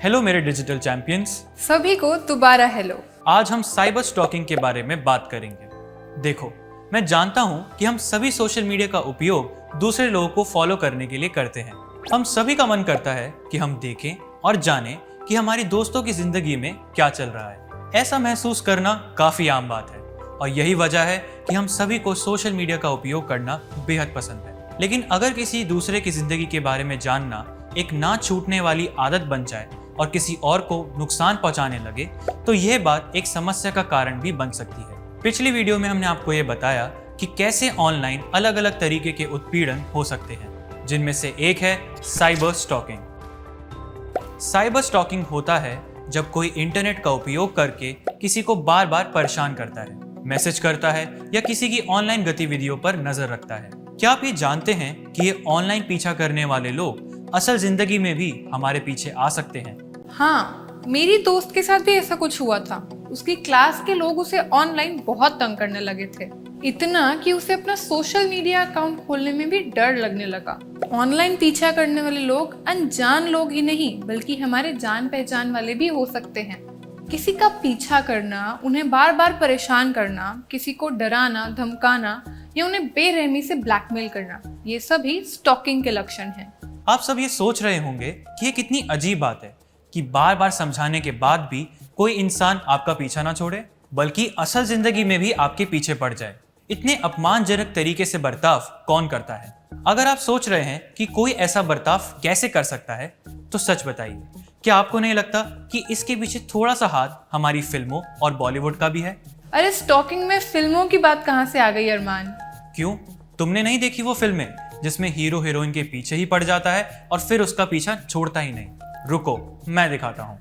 Hello मेरे digital champions. सभी को दोबारा हेलो। आज हम साइबर स्टॉकिंग के बारे में बात करेंगे। देखो, मैं जानता हूँ कि हम सभी सोशल मीडिया का उपयोग दूसरे लोगों को फॉलो करने के लिए करते हैं। हम सभी का मन करता है कि हम देखें और जानें कि हमारी दोस्तों की जिंदगी में क्या चल रहा है। ऐसा महसूस करना काफी आम बात है और यही वजह है कि हम सभी को सोशल मीडिया का उपयोग करना बेहद पसंद है। लेकिन अगर किसी दूसरे की जिंदगी के बारे में जानना एक ना छूटने वाली आदत बन जाए और किसी और को नुकसान पहुंचाने लगे तो यह बात एक समस्या का कारण भी बन सकती है। पिछली वीडियो में हमने आपको ये बताया कि कैसे ऑनलाइन अलग अलग तरीके के उत्पीड़न हो सकते हैं, जिनमें से एक है साइबर स्टॉकिंग। साइबर स्टॉकिंग होता है जब कोई इंटरनेट का उपयोग करके किसी को बार बार परेशान करता है, मैसेज करता है या किसी की ऑनलाइन गतिविधियों पर नजर रखता है। क्या आप ये जानते हैं कि ये ऑनलाइन पीछा करने वाले लोग असल जिंदगी में भी हमारे पीछे आ सकते हैं? हाँ, मेरी दोस्त के साथ भी ऐसा कुछ हुआ था। उसकी क्लास के लोग उसे ऑनलाइन बहुत तंग करने लगे थे, इतना कि उसे अपना सोशल मीडिया अकाउंट खोलने में भी डर लगने लगा। ऑनलाइन पीछा करने वाले लोग अनजान लोग ही नहीं बल्कि हमारे जान पहचान वाले भी हो सकते हैं। किसी का पीछा करना, उन्हें बार बार परेशान करना, किसी को डराना, धमकाना या उन्हें बेरहमी से ब्लैकमेल करना, ये सभी स्टॉकिंग के लक्षण हैं। आप सब ये सोच रहे होंगे कि ये कितनी अजीब बात है कि बार बार समझाने के बाद भी कोई इंसान आपका पीछा ना छोड़े, बल्कि असल जिंदगी में भी आपके पीछे पड़ जाए। इतने अपमानजनक तरीके से बर्ताव कौन करता है? अगर आप सोच रहे हैं कि कोई ऐसा बर्ताव कैसे कर सकता है, तो सच बताइए, क्या आपको नहीं लगता कि इसके पीछे थोड़ा सा हाथ हमारी फिल्मों और बॉलीवुड का भी है? अरे, स्टॉकिंग में फिल्मों की बात कहाँ से आ गई अरमान? क्यों, तुमने नहीं देखी वो फिल्में जिसमें हीरो हीरोइन के पीछे ही पड़ जाता है और फिर उसका पीछा छोड़ता ही नहीं? रुको, मैं दिखाता हूँ।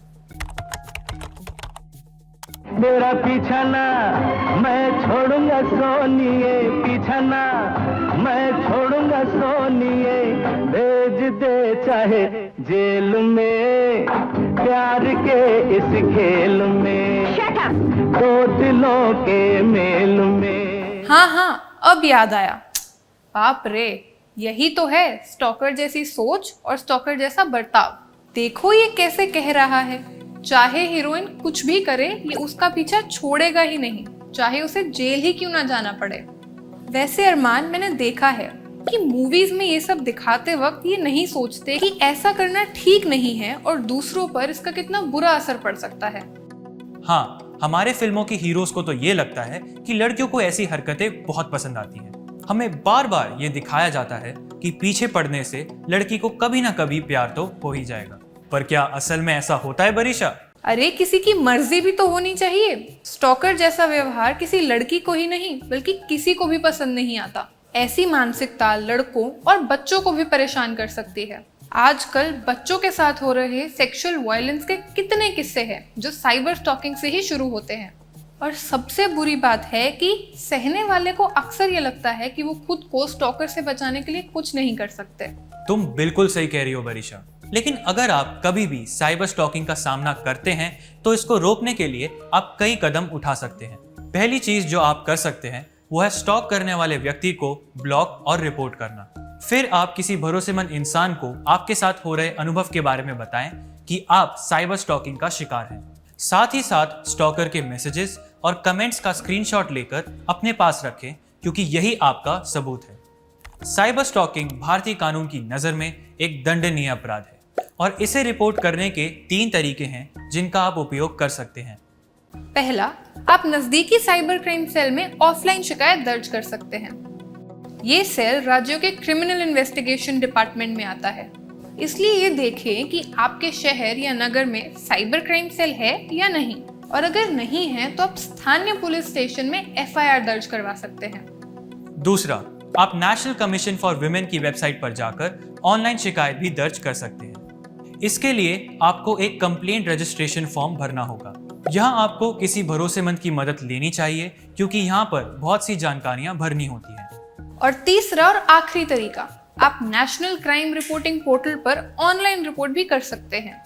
मेरा पीछा ना मैं छोड़ूंगा सोनिए, पीछा ना मैं छोड़ूंगा सोनिए, भेज दे चाहे जेल में, प्यार के इस खेल में, दो दिलों के मेल में। हाँ, अब याद आया। बाप रे, यही तो है स्टॉकर जैसी सोच और स्टॉकर जैसा बर्ताव। देखो ये कैसे कह रहा है, चाहे हीरोइन कुछ भी करे ये उसका पीछा छोड़ेगा ही नहीं, चाहे उसे जेल ही क्यों ना जाना पड़े। वैसे अरमान, मैंने देखा है कि मूवीज में ये सब दिखाते वक्त ये नहीं सोचते कि ऐसा करना ठीक नहीं है और दूसरों पर इसका कितना बुरा असर पड़ सकता है। हाँ, हमारे फिल्मों के हीरोज को तो ये लगता है कि लड़कियों को ऐसी हरकतें बहुत पसंद आती हैं। हमें बार बार ये दिखाया जाता है कि पीछे पड़ने से लड़की को कभी ना कभी प्यार तो हो ही जाएगा। पर क्या असल में ऐसा होता है बरीशा? अरे, किसी की मर्जी भी तो होनी चाहिए। स्टॉकर जैसा व्यवहार किसी लड़की को ही नहीं बल्कि किसी को भी पसंद नहीं आता। ऐसी मानसिकता लड़कों और बच्चों को भी परेशान कर सकती है। आजकल बच्चों के साथ हो रहे सेक्सुअल वायलेंस के कितने किस्से हैं जो साइबर स्टॉकिंग से ही शुरू होते हैं। और सबसे बुरी बात है कि सहने वाले को अक्सर ये लगता है कि वो खुद को स्टॉकर से बचाने के लिए कुछ नहीं कर सकते। तुम बिल्कुल सही कह रही हो बरीशा, लेकिन अगर आप कभी भी साइबर स्टॉकिंग का सामना करते हैं तो इसको रोकने के लिए आप कई कदम उठा सकते हैं। पहली चीज जो आप कर सकते हैं वो है स्टॉक करने वाले व्यक्ति को ब्लॉक और रिपोर्ट करना। फिर आप किसी भरोसेमंद इंसान को आपके साथ हो रहे अनुभव के बारे में बताएं कि आप साइबर स्टॉकिंग का शिकार हैं। साथ ही साथ स्टॉकर के मैसेजेस और कमेंट्स का स्क्रीनशॉट लेकर अपने पास रखें, क्योंकि यही आपका सबूत है। साइबर स्टॉकिंग भारतीय कानून की नज़र में एक दंडनीय अपराध है और इसे रिपोर्ट करने के 3 तरीके हैं जिनका आप उपयोग कर सकते हैं। पहला, आप नजदीकी साइबर क्राइम सेल में ऑफलाइन शिकायत दर्ज कर सकते हैं। ये सेल राज्यों के क्रिमिनल इन्वेस्टिगेशन डिपार्टमेंट में आता है, इसलिए ये देखें कि आपके शहर या नगर में साइबर क्राइम सेल है या नहीं, और अगर नहीं है तो आप स्थानीय पुलिस स्टेशन में FIR दर्ज करवा सकते हैं। दूसरा, आप नेशनल कमीशन फॉर वुमेन की वेबसाइट पर जाकर ऑनलाइन शिकायत भी दर्ज कर सकते हैं। इसके लिए आपको एक कंप्लेंट रजिस्ट्रेशन फॉर्म भरना होगा। यहाँ आपको किसी भरोसेमंद की मदद लेनी चाहिए, क्योंकि यहाँ पर बहुत सी जानकारियाँ भरनी होती हैं। और तीसरा और आखिरी तरीका, आप नेशनल क्राइम रिपोर्टिंग पोर्टल पर ऑनलाइन रिपोर्ट भी कर सकते हैं।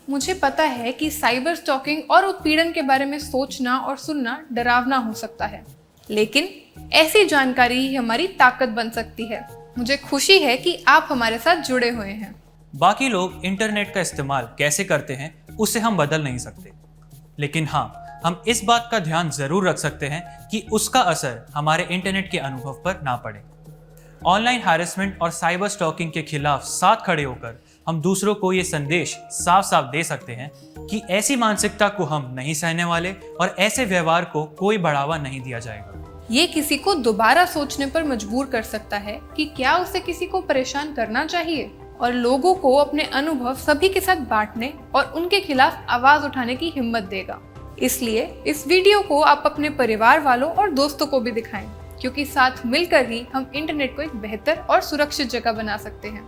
मुझे पता है कि साइबर स्टॉकिंग और उत्पीड़न के बारे में सोचना और सुनना डरावना हो सकता है, लेकिन ऐसी जानकारी ही हमारी ताकत बन सकती है। मुझे खुशी है कि आप हमारे साथ जुड़े हुए हैं। बाकी लोग इंटरनेट का इस्तेमाल कैसे करते हैं उसे हम बदल नहीं सकते, लेकिन हाँ, हम इस बात का ध्यान जरूर रख सकते हैं कि उसका असर हमारे इंटरनेट के अनुभव पर ना पड़े। ऑनलाइन हैरेसमेंट और साइबर स्टॉकिंग के खिलाफ साथ खड़े होकर हम दूसरों को ये संदेश साफ साफ दे सकते हैं कि ऐसी मानसिकता को हम नहीं सहने वाले और ऐसे व्यवहार को कोई बढ़ावा नहीं दिया जाएगा। ये किसी को दोबारा सोचने पर मजबूर कर सकता है कि क्या उसे किसी को परेशान करना चाहिए, और लोगों को अपने अनुभव सभी के साथ बांटने और उनके खिलाफ आवाज उठाने की हिम्मत देगा। इसलिए इस वीडियो को आप अपने परिवार वालों और दोस्तों को भी दिखाएं, क्योंकि साथ मिलकर ही हम इंटरनेट को एक बेहतर और सुरक्षित जगह बना सकते हैं।